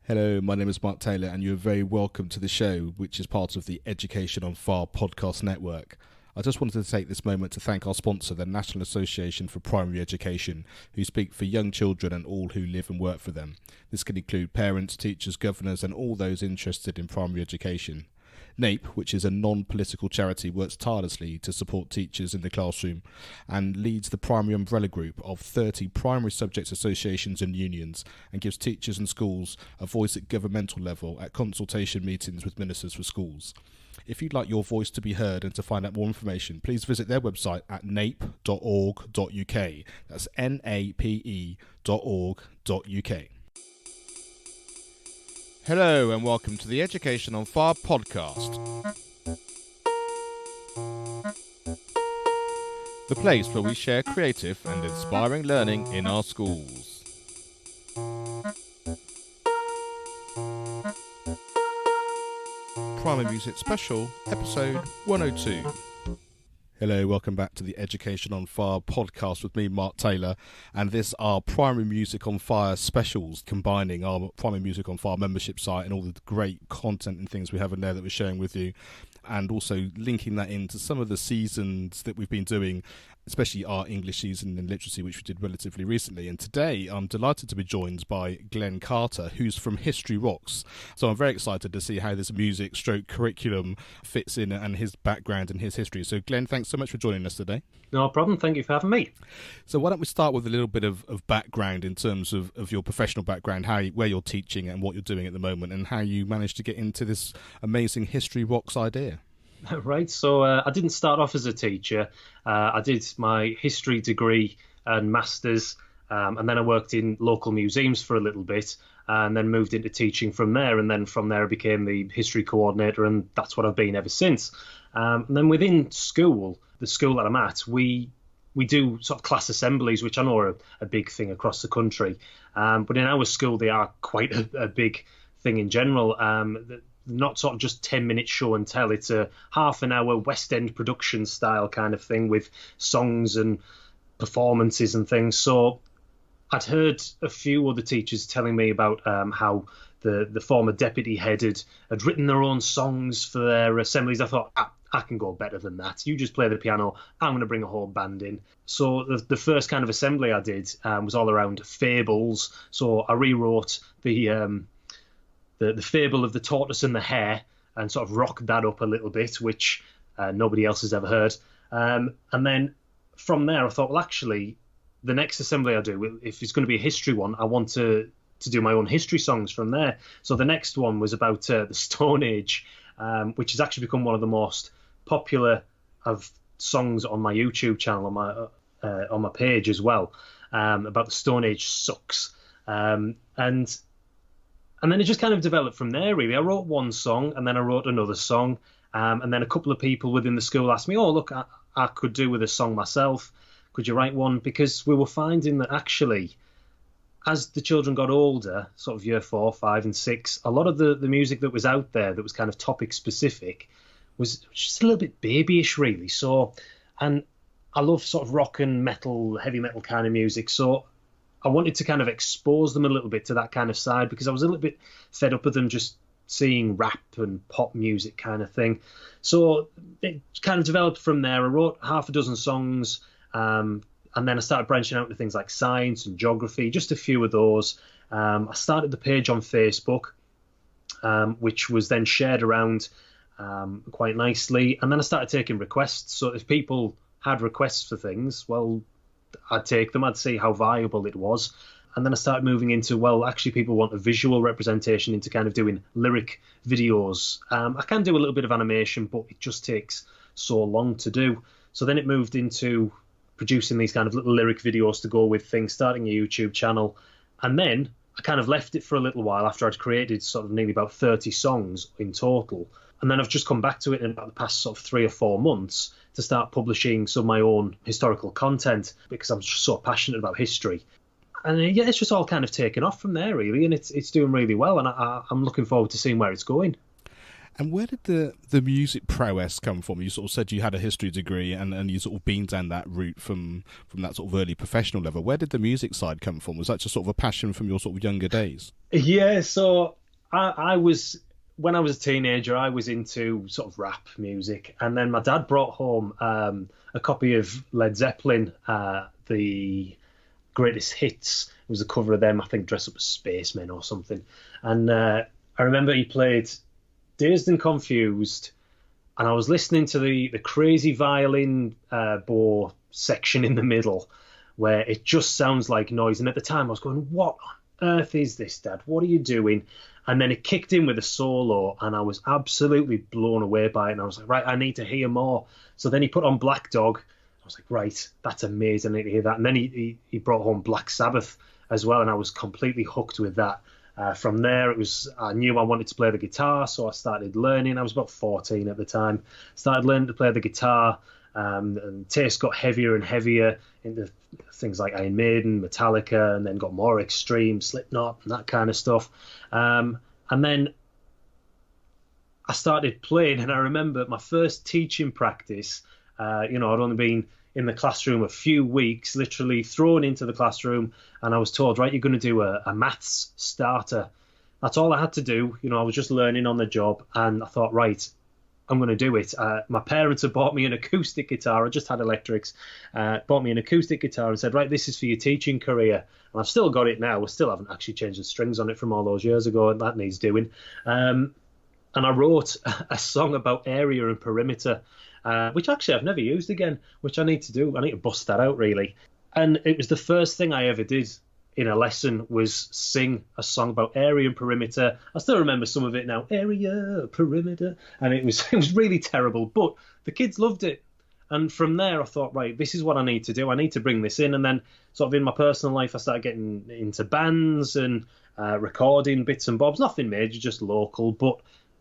Hello, my name is Mark Taylor, and you're very welcome to the show, which is part of the Education on Fire podcast network. I just wanted to take this moment to thank our sponsor, the National Association for Primary Education, who speak for young children and all who live and work for them. This can include parents, teachers, governors, and all those interested in primary education. NAPE, which is a non-political charity, works tirelessly to support teachers in the classroom and leads the primary umbrella group of 30 primary subject associations and unions, and gives teachers and schools a voice at governmental level at consultation meetings with ministers for schools. If you'd like your voice to be heard and to find out more information, please visit their website at nape.org.uk. That's nape.org.uk. Hello and welcome to the Education on Fire podcast. The place where we share creative and inspiring learning in our schools. Primary Music Special, episode 102. Hello, welcome back to the Education on Fire podcast with me, Mark Taylor, and this are Primary Music on Fire specials, combining our Primary Music on Fire membership site and all the great content and things we have in there that we're sharing with you, and also linking that into some of the seasons that we've been doing, especially our English season in literacy, which we did relatively recently. And today I'm delighted to be joined by Glenn Carter, who's from History Rocks. So I'm very excited to see how this music stroke curriculum fits in and his background and his history. So Glenn, thanks so much for joining us today. No problem. Thank you for having me. So why don't we start with a little bit of background in terms of your professional background, where you're teaching and what you're doing at the moment, and how you managed to get into this amazing History Rocks idea. Right, so I didn't start off as a teacher. I did my history degree and masters, and then I worked in local museums for a little bit, and then moved into teaching from there. And then from there I became the history coordinator, and that's what I've been ever since. And then within school, the school that I'm at, we do sort of class assemblies, which I know are a big thing across the country. But in our school, they are quite a big thing in general. Not sort of just 10-minute show and tell. It's a half an hour West End production style kind of thing with songs and performances and things. So I'd heard a few other teachers telling me about how the former deputy head had written their own songs for their assemblies. I thought, I can go better than that. You just play the piano. I'm going to bring a whole band in. So the first kind of assembly I did was all around fables. So I rewrote the fable of the tortoise and the hare and sort of rocked that up a little bit, which nobody else has ever heard. And then from there, I thought, well, actually, the next assembly I do, if it's going to be a history one, I want to do my own history songs from there. So the next one was about the Stone Age, which has actually become one of the most popular of songs on my YouTube channel, on my page as well, about the Stone Age sucks. And then it just kind of developed from there, really. I wrote one song, and then I wrote another song, and then a couple of people within the school asked me, oh, look, I could do with a song myself. Could you write one? Because we were finding that actually, as the children got older, sort of year 4, 5, and 6, a lot of the music that was out there that was kind of topic-specific was just a little bit babyish, really. So, and I love sort of rock and metal, heavy metal kind of music, so I wanted to kind of expose them a little bit to that kind of side, because I was a little bit fed up with them just seeing rap and pop music kind of thing. So it kind of developed from there. I wrote half a dozen songs, and then I started branching out into things like science and geography, just a few of those. I started the page on Facebook, which was then shared around quite nicely. And then I started taking requests. So if people had requests for things, well, I'd take them, I'd see how viable it was. And then I started moving into, well, actually people want a visual representation, into kind of doing lyric videos. I can do a little bit of animation, but it just takes so long to do. So then it moved into producing these kind of little lyric videos to go with things, starting a YouTube channel. And then I kind of left it for a little while after I'd created sort of nearly about 30 songs in total. And then I've just come back to it in about the past sort of 3 or 4 months to start publishing some of my own historical content, because I'm just so passionate about history. And yeah, it's just all kind of taken off from there, really, and it's doing really well, and I'm looking forward to seeing where it's going. And where did the music prowess come from? You sort of said you had a history degree and you sort of been down that route from that sort of early professional level. Where did the music side come from? Was that just sort of a passion from your sort of younger days? Yeah, so I was, when I was a teenager, I was into sort of rap music, and then my dad brought home a copy of Led Zeppelin, the greatest hits. It was a cover of them, I think, dressed up as spacemen or something. And I remember he played Dazed and Confused, and I was listening to the crazy violin bow section in the middle, where it just sounds like noise. And at the time, I was going, "What on earth is this, Dad? What are you doing?" And then it kicked in with a solo, and I was absolutely blown away by it. And I was like, "Right, I need to hear more." So then he put on Black Dog. I was like, "Right, that's amazing. I need to hear that." And then he brought home Black Sabbath as well, and I was completely hooked with that. From there, I knew I wanted to play the guitar, so I started learning. I was about 14 at the time. Started learning to play the guitar, and taste got heavier and heavier into things like Iron Maiden, Metallica, and then got more extreme, Slipknot, and that kind of stuff. And then I started playing, and I remember my first teaching practice. I'd only been in the classroom a few weeks, literally thrown into the classroom, and I was told, right, you're going to do a maths starter. That's all I had to do. I was just learning on the job, and I thought, right, I'm going to do it. My parents had bought me an acoustic guitar. I just had electrics. Bought me an acoustic guitar and said, right, this is for your teaching career. And I've still got it now. I still haven't actually changed the strings on it from all those years ago, and that needs doing. And I wrote a song about area and perimeter, which actually I've never used again, which I need to do. I need to bust that out, really. And it was the first thing I ever did in a lesson, was sing a song about area and perimeter. I still remember some of it now, area, perimeter. And it was really terrible, but the kids loved it. And from there, I thought, right, this is what I need to do. I need to bring this in. And then sort of in my personal life, I started getting into bands and recording bits and bobs, nothing major, just local, but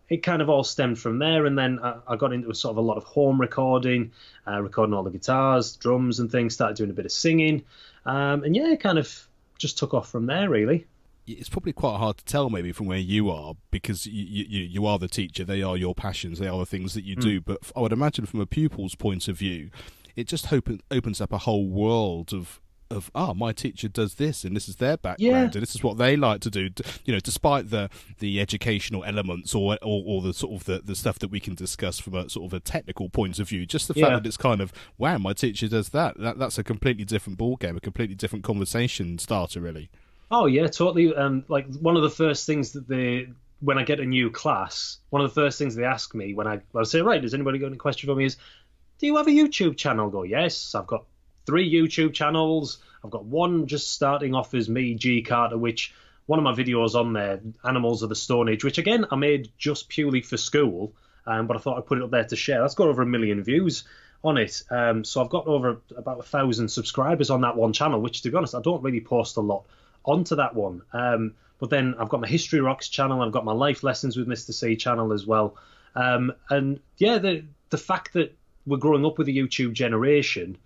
it kind of all stemmed from there. And then I got into sort of a lot of home recording, recording all the guitars, drums and things, started doing a bit of singing. And yeah, it kind of just took off from there, really. It's probably quite hard to tell maybe from where you are, because you are the teacher, they are your passions, they are the things that you do. But I would imagine from a pupil's point of view, it just opens up a whole world of my teacher does this, and this is their background, and this is what they like to do. Despite the educational elements or the sort of the stuff that we can discuss from a sort of a technical point of view, just the fact that it's kind of, wow, my teacher does that's a completely different ballgame, a completely different conversation starter, really. Oh yeah, totally. Like one of the first things that when I get a new class, one of the first things they ask me when I say, right, has anybody got any question for me, is, do you have a YouTube channel? I go, yes, I've got 3 YouTube channels. I've got one just starting off as me, G Carter, which one of my videos on there, Animals of the Stone Age, which again I made just purely for school, but I thought I'd put it up there to share. That's got over 1 million views on it. So I've got over about 1,000 subscribers on that one channel, which, to be honest, I don't really post a lot onto that one. But then I've got my History Rocks channel, I've got my Life Lessons with Mr. C channel as well. And yeah, the fact that we're growing up with a YouTube generation,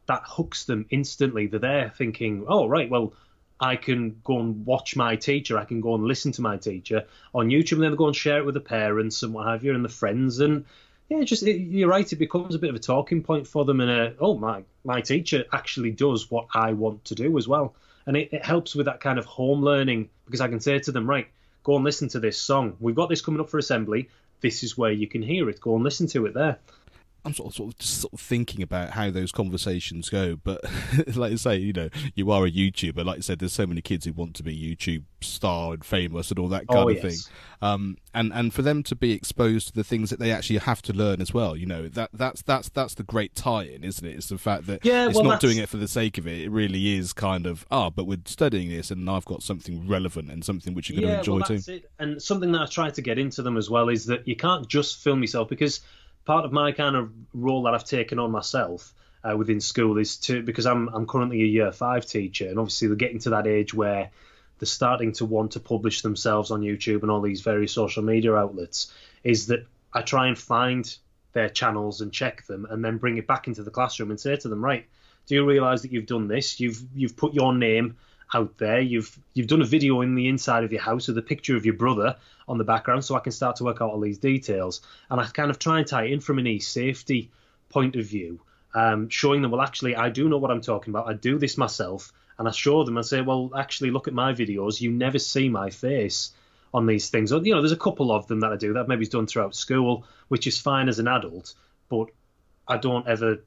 that hooks them instantly. They're there thinking, oh, right, well, I can go and watch my teacher, I can go and listen to my teacher on YouTube, and then they go and share it with the parents and what have you, and the friends. And yeah, you're right, it becomes a bit of a talking point for them, and my teacher actually does what I want to do as well. And it helps with that kind of home learning, because I can say to them, right, go and listen to this song. We've got this coming up for assembly. This is where you can hear it. Go and listen to it there. I'm sort of thinking about how those conversations go, but like I say, you are a YouTuber. Like I said, there's so many kids who want to be YouTube star and famous and all that kind of thing. And for them to be exposed to the things that they actually have to learn as well, that's the great tie-in, isn't it? It's the fact that it's not doing it for the sake of it. It really is kind of, but we're studying this, and I've got something relevant and something which you're going to enjoy that's too. It. And something that I try to get into them as well is that you can't just film yourself, because part of my kind of role that I've taken on myself within school is because I'm currently a year 5 teacher, and obviously they're getting to that age where they're starting to want to publish themselves on YouTube and all these various social media outlets, is that I try and find their channels and check them, and then bring it back into the classroom and say to them, right, do you realise that you've done this? You've put your name out there. You've done a video in the inside of your house with a picture of your brother on the background, so I can start to work out all these details. And I kind of try and tie it in from an e-safety point of view, showing them, well, actually, I do know what I'm talking about. I do this myself. And I show them and say, well, actually, look at my videos. You never see my face on these things. Or, you know, there's a couple of them that I do that maybe done throughout school, which is fine as an adult, but I don't ever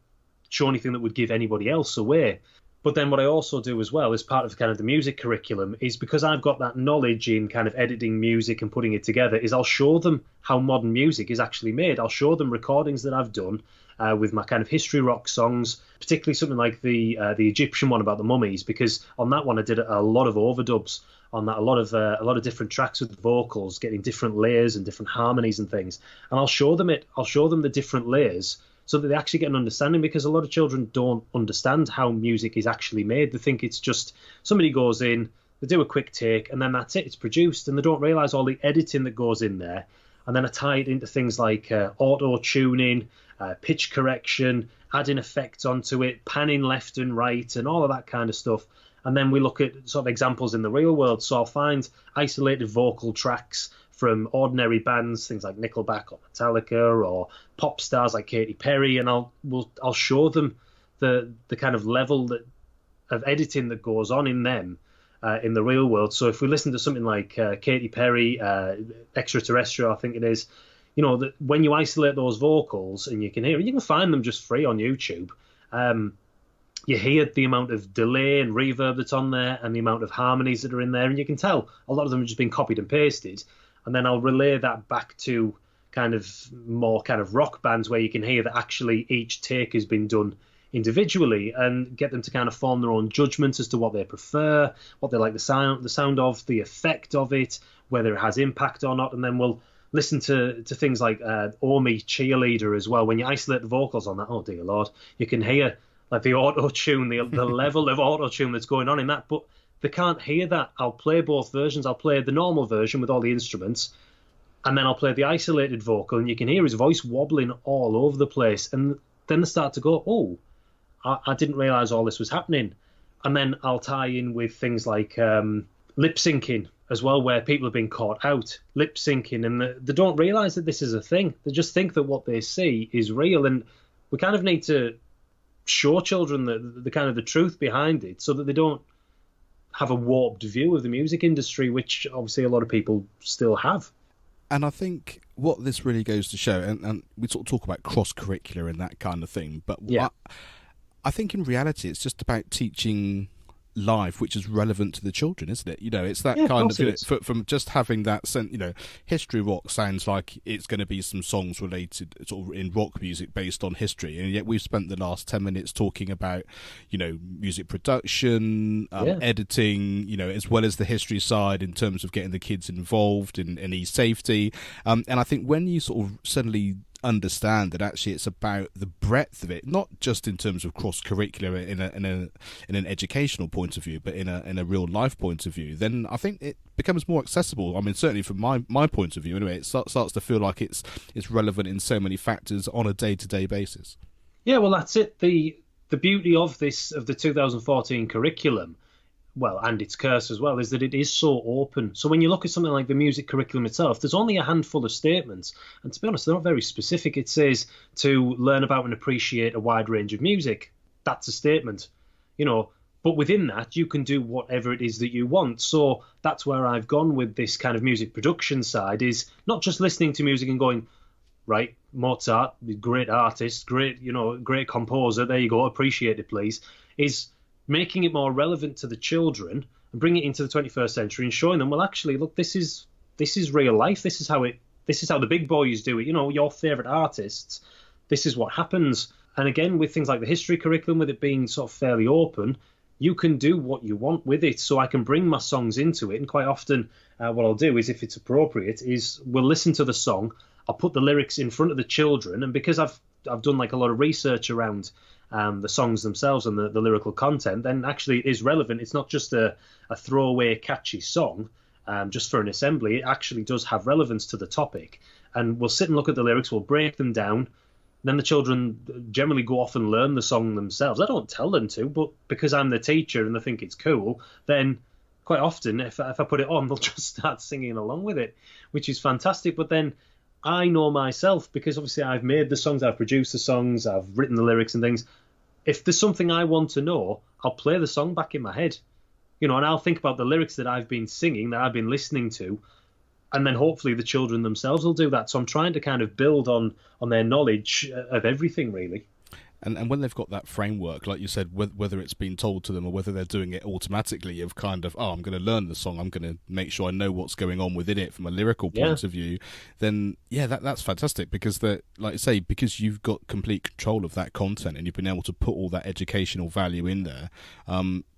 show anything that would give anybody else away. But then what I also do as well as part of kind of the music curriculum is, because I've got that knowledge in kind of editing music and putting it together, is I'll show them how modern music is actually made. I'll show them recordings that I've done with my kind of history rock songs, particularly something like the Egyptian one about the mummies, because on that one I did a lot of overdubs on that, a lot of different tracks with vocals, getting different layers and different harmonies and things. And I'll show them the different layers, so that they actually get an understanding, because a lot of children don't understand how music is actually made. They think it's just somebody goes in, they do a quick take, and then that's it, it's produced, and they don't realise all the editing that goes in there. And then I tie it into things like auto-tuning, pitch correction, adding effects onto it, panning left and right, and all of that kind of stuff. And then we look at sort of examples in the real world. So I'll find isolated vocal tracks from ordinary bands, things like Nickelback or Metallica, or pop stars like Katy Perry, and I'll show them the kind of level of editing that goes on in them in the real world. So if we listen to something like Katy Perry, Extraterrestrial, I think it is, you know, that when you isolate those vocals and you can find them just free on YouTube. You hear the amount of delay and reverb that's on there and the amount of harmonies that are in there, and you can tell a lot of them have just been copied and pasted. And then I'll relay that back to kind of more kind of rock bands, where you can hear that actually each take has been done individually, and get them to kind of form their own judgments as to what they prefer, what they like the sound of, the effect of it, whether it has impact or not. And then we'll listen to things like Omi Cheerleader as well. When you isolate the vocals on that, oh dear Lord, you can hear like the auto-tune, the level of auto-tune that's going on in that, but they can't hear that. I'll play both versions. I'll play the normal version with all the instruments, and then I'll play the isolated vocal, and you can hear his voice wobbling all over the place. And then they start to go, oh, I didn't realise all this was happening. And then I'll tie in with things like lip syncing as well, where people have been caught out lip syncing, and they don't realise that this is a thing. They just think that what they see is real, and we kind of need to show children the kind of the truth behind it, so that they don't have a warped view of the music industry, which obviously a lot of people still have. And I think what this really goes to show, and we sort of talk about cross-curricular and that kind of thing, but yeah. I think in reality it's just about teaching live, which is relevant to the children, isn't it? You know, it's that kind of from just having that sense. You know, history rock sounds like it's going to be some songs related sort of in rock music based on history, and yet we've spent the last 10 minutes talking about, you know, music production, editing, you know, as well as the history side in terms of getting the kids involved in e-safety, and I think when you sort of suddenly understand that actually it's about the breadth of it, not just in terms of cross-curricular in an educational point of view, but in a real life point of view, then I think it becomes more accessible. I mean, certainly from my point of view anyway, it starts to feel like it's relevant in so many factors on a day-to-day basis. Yeah, well, that's it. The beauty of the 2014 curriculum, well, and its curse as well, is that it is so open. So when you look at something like the music curriculum itself, there's only a handful of statements. And to be honest, they're not very specific. It says to learn about and appreciate a wide range of music. That's a statement, you know. But within that, you can do whatever it is that you want. So that's where I've gone with this kind of music production side, is not just listening to music and going, right, Mozart, great artist, great composer, there you go, appreciate it, please, is making it more relevant to the children and bringing it into the 21st century and showing them, well, actually, look, this is real life. This is how the big boys do it. You know, your favourite artists, this is what happens. And again, with things like the history curriculum, with it being sort of fairly open, you can do what you want with it. So I can bring my songs into it. And quite often what I'll do is, if it's appropriate, is we'll listen to the song. I'll put the lyrics in front of the children. And because I've done like a lot of research around the songs themselves and the lyrical content, then actually it is relevant. It's not just a throwaway catchy song just for an assembly. It actually does have relevance to the topic. And we'll sit and look at the lyrics, we'll break them down, Then the children generally go off and learn the song themselves. I don't tell them to, but because I'm the teacher and they think it's cool, then quite often if I put it on, they'll just start singing along with it, which is fantastic. But then I know myself, because obviously I've made the songs, I've produced the songs, I've written the lyrics and things. If there's something I want to know, I'll play the song back in my head, and I'll think about the lyrics that I've been singing, that I've been listening to, and then hopefully the children themselves will do that. So I'm trying to kind of build on their knowledge of everything, really. And when they've got that framework, like you said, whether it's been told to them or whether they're doing it automatically, of kind of, I'm going to learn the song, I'm going to make sure I know what's going on within it from a lyrical point of view, then that's fantastic, because like you say, because you've got complete control of that content and you've been able to put all that educational value in there,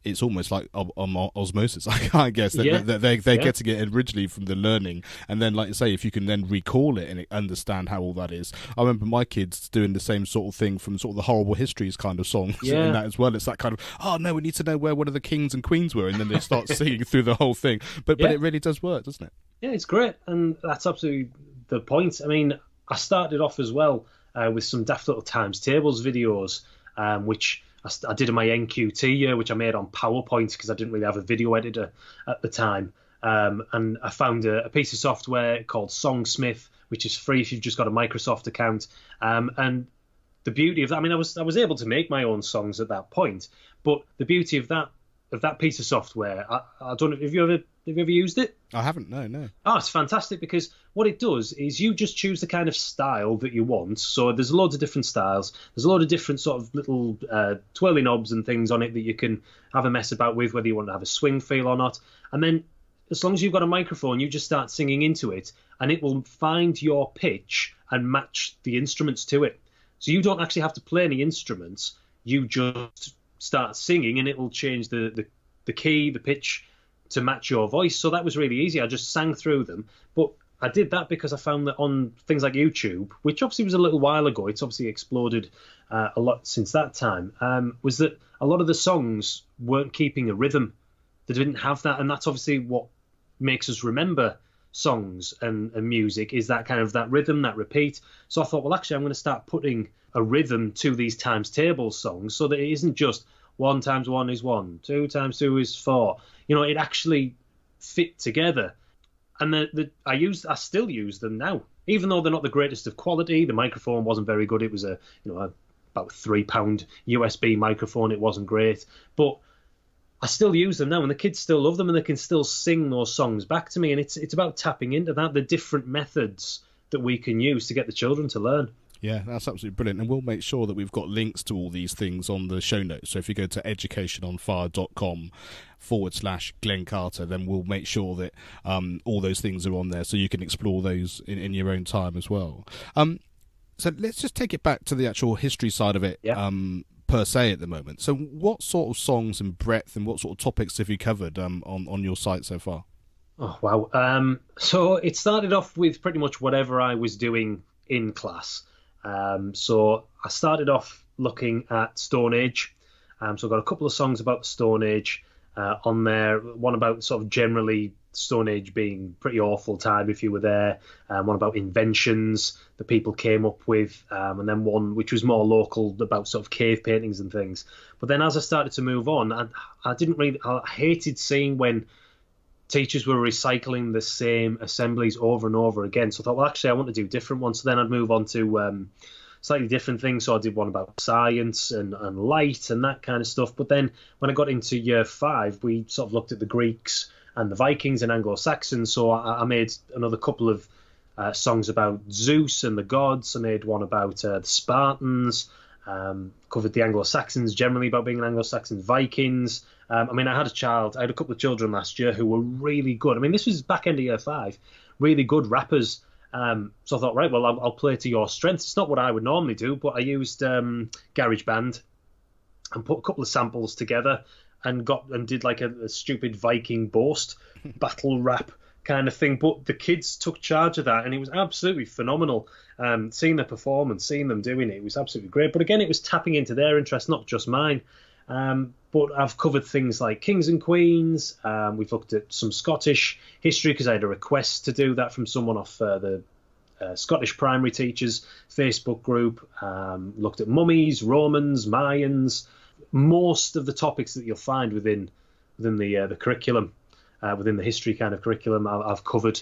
it's almost like osmosis, I guess. They're getting it originally from the learning, and then, like you say, if you can then recall it and understand how all that is. I remember my kids doing the same sort of thing from sort of the horrible histories kind of songs in that as well. It's that kind of, we need to know where one of the kings and queens were, and then they start singing through the whole thing. But it really does work, doesn't it? Yeah, it's great, and that's absolutely the point. I mean, I started off as well with some Daft Little Times Tables videos, which I did in my NQT year, which I made on PowerPoint because I didn't really have a video editor at the time. And I found a piece of software called Songsmith, which is free if you've just got a Microsoft account. And the beauty of that, I mean, I was able to make my own songs at that point, but the beauty of that piece of software, I don't know, have you ever used it? I haven't, no. Oh, it's fantastic, because what it does is you just choose the kind of style that you want. So there's loads of different styles. There's a load of different sort of little twirly knobs and things on it that you can have a mess about with, whether you want to have a swing feel or not. And then as long as you've got a microphone, you just start singing into it, and it will find your pitch and match the instruments to it. So you don't actually have to play any instruments. You just start singing, and it will change the key, the pitch, to match your voice. So that was really easy. I just sang through them. But I did that because I found that on things like YouTube, which obviously was a little while ago, it's obviously exploded a lot since that time, was that a lot of the songs weren't keeping a rhythm. They didn't have that, and that's obviously what makes us remember songs and music, is that kind of that rhythm, that repeat. So I thought, well, actually, I'm going to start putting a rhythm to these times table songs, so that it isn't just 1 times 1 is 1, 2 times 2 is 4. It actually fit together. And I still use them now, even though they're not the greatest of quality. The microphone wasn't very good. It was a about £3 USB microphone. It wasn't great, but I still use them now, and the kids still love them, and they can still sing those songs back to me. And it's about tapping into that, the different methods that we can use to get the children to learn. Yeah, that's absolutely brilliant. And we'll make sure that we've got links to all these things on the show notes. So if you go to educationonfire.com/Glenn Carter, then we'll make sure that all those things are on there, so you can explore those in your own time as well. So let's just take it back to the actual history side of it. Per se at the moment. So what sort of songs and breadth and what sort of topics have you covered on your site so far? Oh, wow. So it started off with pretty much whatever I was doing in class. So I started off looking at Stone Age. So I've got a couple of songs about the Stone Age on there. One about sort of generally Stone Age being pretty awful time if you were there. One about inventions that people came up with, and then one which was more local about sort of cave paintings and things. But then as I started to move on, I hated seeing when teachers were recycling the same assemblies over and over again. So I thought, well, actually, I want to do different ones. So then I'd move on to slightly different things. So I did one about science and light and that kind of stuff. But then when I got into year 5, we sort of looked at the Greeks and the Vikings and Anglo-Saxons. So I made another couple of songs about Zeus and the gods. I made one about the Spartans, covered the Anglo-Saxons generally, about being an Anglo-Saxon, Vikings. I had a couple of children last year who were really good. I mean, this was back end of year 5, really good rappers. So I thought, right, well, I'll play to your strengths. It's not what I would normally do, but I used GarageBand and put a couple of samples together and did like a stupid Viking boast battle rap kind of thing. But the kids took charge of that, and it was absolutely phenomenal. Seeing their performance, seeing them doing it was absolutely great. But again, it was tapping into their interest, not just mine. But I've covered things like kings and queens. We've looked at some Scottish history because I had a request to do that from someone off the Scottish primary teachers Facebook group, looked at mummies, Romans, Mayans, most of the topics that you'll find within the curriculum, within the history kind of curriculum, I've covered,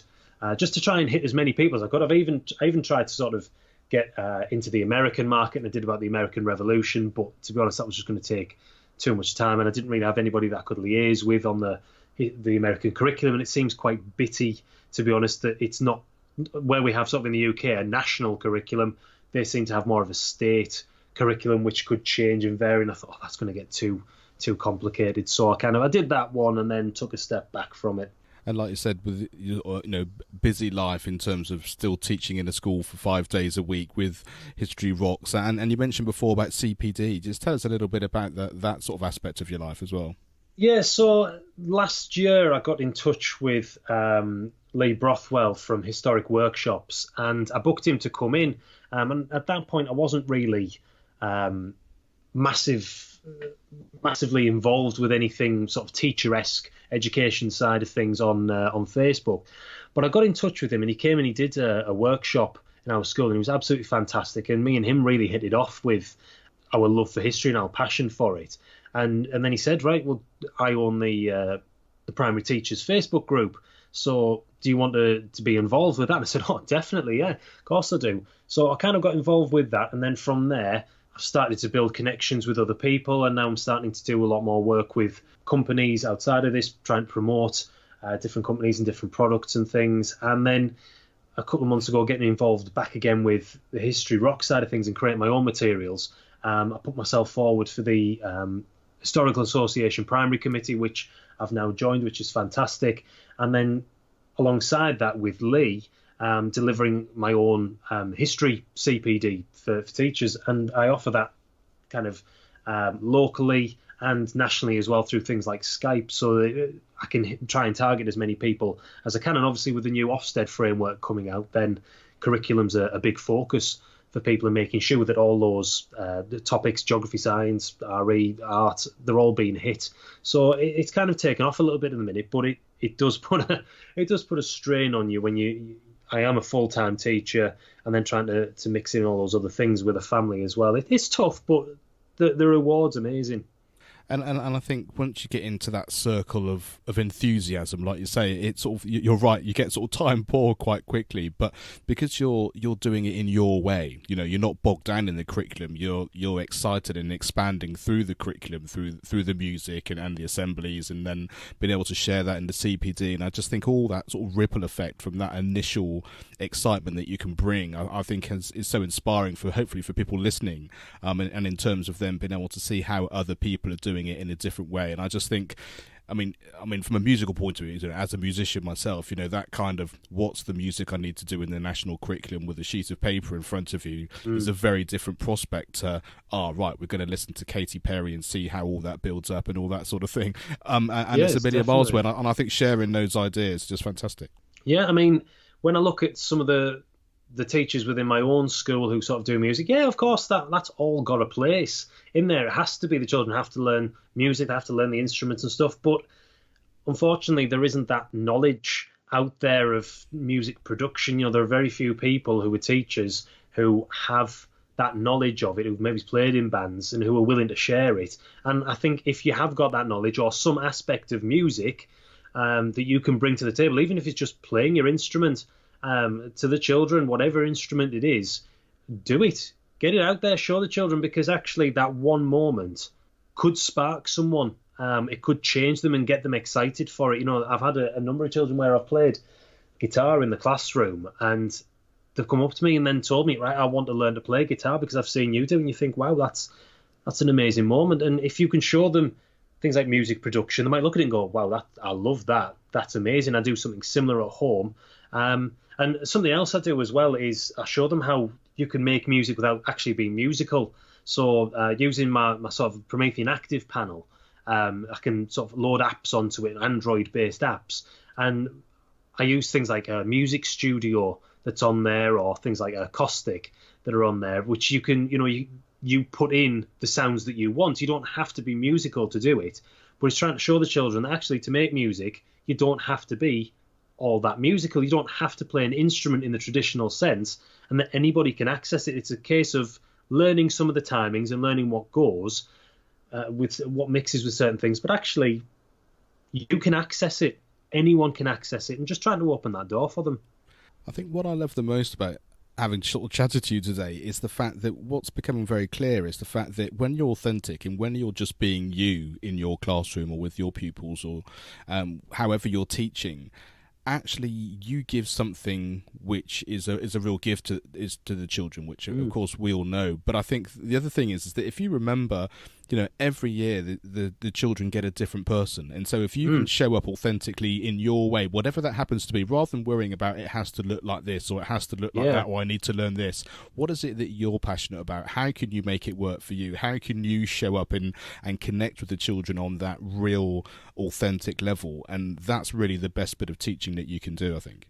just to try and hit as many people as I could. I even tried to sort of get into the American market, and I did about the American Revolution, but to be honest, that was just going to take too much time, and I didn't really have anybody that I could liaise with on the American curriculum, and it seems quite bitty, to be honest, that it's not where we have sort of in the UK a national curriculum. They seem to have more of a state curriculum, which could change and vary, and I thought, that's going to get too complicated. So I did that one and then took a step back from it. And like you said, with your busy life in terms of still teaching in a school for 5 days a week with History Rocks, and you mentioned before about CPD. Just tell us a little bit about that sort of aspect of your life as well. Yeah, so last year I got in touch with Lee Brothwell from Historic Workshops, and I booked him to come in. And at that point, I wasn't really massively involved with anything sort of teacher-esque education side of things on Facebook. But I got in touch with him, and he came and he did a workshop in our school, and it was absolutely fantastic. And me and him really hit it off with our love for history and our passion for it. And then he said, right, well, I own the primary teachers Facebook group, so do you want to be involved with that? And I said, oh, definitely, yeah, of course I do. So I kind of got involved with that, and then from there, I've started to build connections with other people, and now I'm starting to do a lot more work with companies outside of this, trying to promote different companies and different products and things. And then a couple of months ago, getting involved back again with the History Rock side of things and creating my own materials. I put myself forward for the Historical Association Primary Committee, which I've now joined, which is fantastic. And then alongside that with Lee, delivering my own history CPD for teachers. And I offer that kind of locally and nationally as well through things like Skype, so that I can try and target as many people as I can. And obviously with the new Ofsted framework coming out, then curriculum's a big focus for people, and making sure that all those topics, geography, science, RE, art, they're all being hit. So it's kind of taken off a little bit in the minute, but it does put a strain on you when I am a full-time teacher, and then trying to mix in all those other things with a family as well. It's tough, but the reward's amazing. And I think once you get into that circle of enthusiasm, like you say, it's sort of, you're right, you get sort of time poor quite quickly, but because you're doing it in your way, you're not bogged down in the curriculum, you're excited and expanding through the curriculum, through the music and the assemblies, and then being able to share that in the CPD. And I just think all that sort of ripple effect from that initial excitement that you can bring, I think is so inspiring hopefully for people listening, and in terms of them being able to see how other people are doing it in a different way. And I just think, I mean, from a musical point of view, as a musician myself, that kind of what's the music I need to do in the national curriculum with a sheet of paper in front of you is a very different prospect to, right, we're going to listen to Katy Perry and see how all that builds up and all that sort of thing. And yes, it's a million miles away. And I think sharing those ideas is just fantastic. Yeah, I mean, when I look at some of the teachers within my own school who sort of do music, yeah, of course, that's all got a place in there. It has to be. The children have to learn music, they have to learn the instruments and stuff. But unfortunately, there isn't that knowledge out there of music production. There are very few people who are teachers who have that knowledge of it, who've maybe played in bands and who are willing to share it. And I think if you have got that knowledge or some aspect of music that you can bring to the table, even if it's just playing your instrument, to the children, whatever instrument it is, do it. Get it out there, show the children, because actually that one moment could spark someone. It could change them and get them excited for it. I've had a number of children where I've played guitar in the classroom, and they've come up to me and then told me, right, I want to learn to play guitar because I've seen you do, and you think, wow, that's an amazing moment. And if you can show them things like music production, they might look at it and go, wow, I love that. That's amazing. I do something similar at home. And something else I do as well is I show them how you can make music without actually being musical. So using my sort of Promethean Active panel, I can sort of load apps onto it, Android-based apps. And I use things like a music studio that's on there, or things like Acoustic that are on there, which you can, you put in the sounds that you want. You don't have to be musical to do it. But it's trying to show the children that actually to make music, you don't have to be all that musical. You don't have to play an instrument in the traditional sense, and that anybody can access it. It's a case of learning some of the timings and learning what goes with what mixes with certain things. But actually, you can access it. Anyone can access it, and just trying to open that door for them. I think what I love the most about having sort of chatted to you today is the fact that what's becoming very clear is the fact that when you're authentic and when you're just being you in your classroom or with your pupils or however you're teaching, actually you give something which is a real gift to the children, which of course we all know. But I think the other thing is that if you remember, every year the children get a different person, and so if you can show up authentically in your way, whatever that happens to be, rather than worrying about it has to look like this or it has to look like that or I need to learn this, what is it that you're passionate about? How can you make it work for you? How can you show up and connect with the children on that real authentic level? And that's really the best bit of teaching that you can do, I think.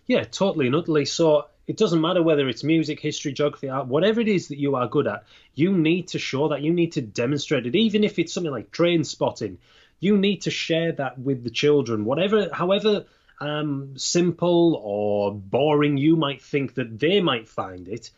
Yeah, totally and utterly. So it doesn't matter whether it's music, history, geography, art, whatever it is that you are good at, you need to show that. You need to demonstrate it. Even if it's something like train spotting, you need to share that with the children. However simple or boring you might think that they might find it,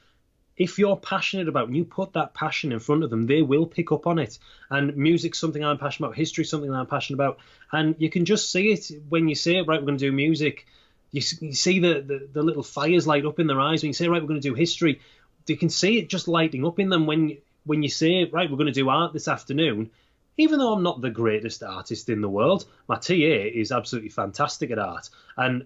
if you're passionate about it and you put that passion in front of them, they will pick up on it. And music's something I'm passionate about, history's something that I'm passionate about. And you can just see it when you say, right, we're going to do music. You see the little fires light up in their eyes when you say, right, we're going to do history. You can see it just lighting up in them when you say, right, we're going to do art this afternoon. Even though I'm not the greatest artist in the world, my TA is absolutely fantastic at art. And,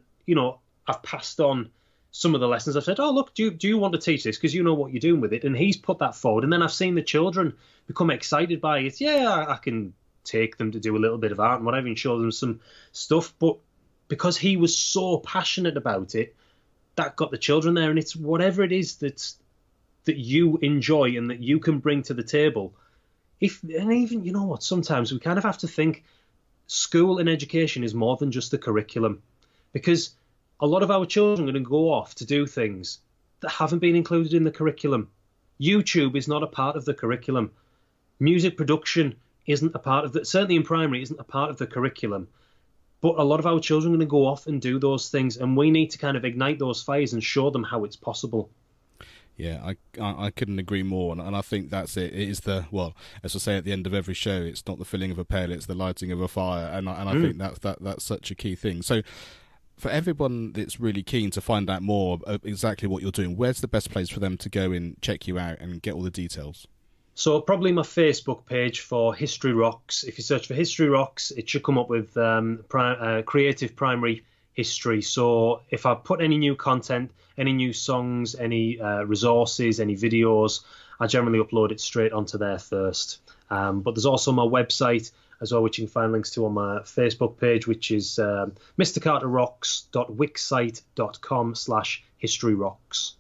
I've passed on some of the lessons. I've said, oh, look, do you want to teach this? Because you know what you're doing with it. And he's put that forward. And then I've seen the children become excited by it. Yeah, I can take them to do a little bit of art and whatever and show them some stuff. But because he was so passionate about it, that got the children there. And it's whatever it is that you enjoy and that you can bring to the table. And even, you know what, sometimes we kind of have to think school and education is more than just the curriculum, because a lot of our children are going to go off to do things that haven't been included in the curriculum. YouTube is not a part of the curriculum. Music production isn't a part of the, certainly in primary, isn't a part of the curriculum. But a lot of our children are going to go off and do those things, and we need to kind of ignite those fires and show them how it's possible. Yeah, I couldn't agree more, and I think that's it. It is as I say at the end of every show, it's not the filling of a pail, it's the lighting of a fire, and I think that's such a key thing. So, for everyone that's really keen to find out more of exactly what you're doing, where's the best place for them to go and check you out and get all the details? So probably my Facebook page for History Rocks. If you search for History Rocks, it should come up with creative primary history. So if I put any new content, any new songs, any resources, any videos, I generally upload it straight onto there first. But there's also my website as well, which you can find links to on my Facebook page, which is mrcarterrocks.wixsite.com/historyrocks.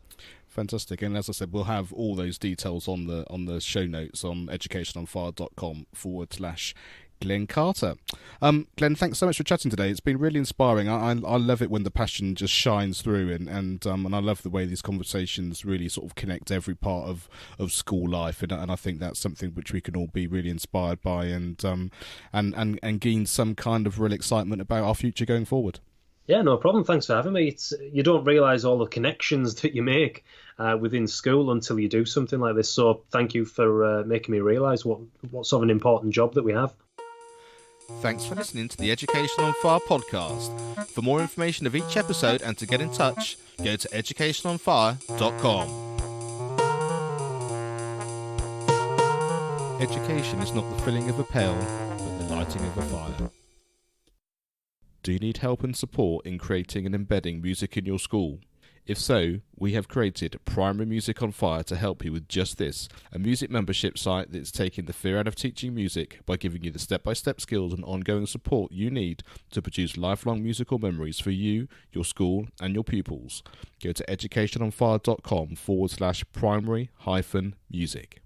Fantastic. And as I said, we'll have all those details on the show notes on educationonfire.com/Glenn Carter. Glenn, thanks so much for chatting today. It's been really inspiring. I love it when the passion just shines through, and I love the way these conversations really sort of connect every part of school life, and I think that's something which we can all be really inspired by and gain some kind of real excitement about our future going forward. Yeah, no problem. Thanks for having me. You don't realise all the connections that you make within school until you do something like this. So thank you for making me realise what sort of an important job that we have. Thanks for listening to the Education on Fire podcast. For more information of each episode and to get in touch, go to educationonfire.com. Education is not the filling of a pail, but the lighting of a fire. Do you need help and support in creating and embedding music in your school? If so, we have created Primary Music on Fire to help you with just this, a music membership site that's taking the fear out of teaching music by giving you the step-by-step skills and ongoing support you need to produce lifelong musical memories for you, your school and your pupils. Go to educationonfire.com/primary-music.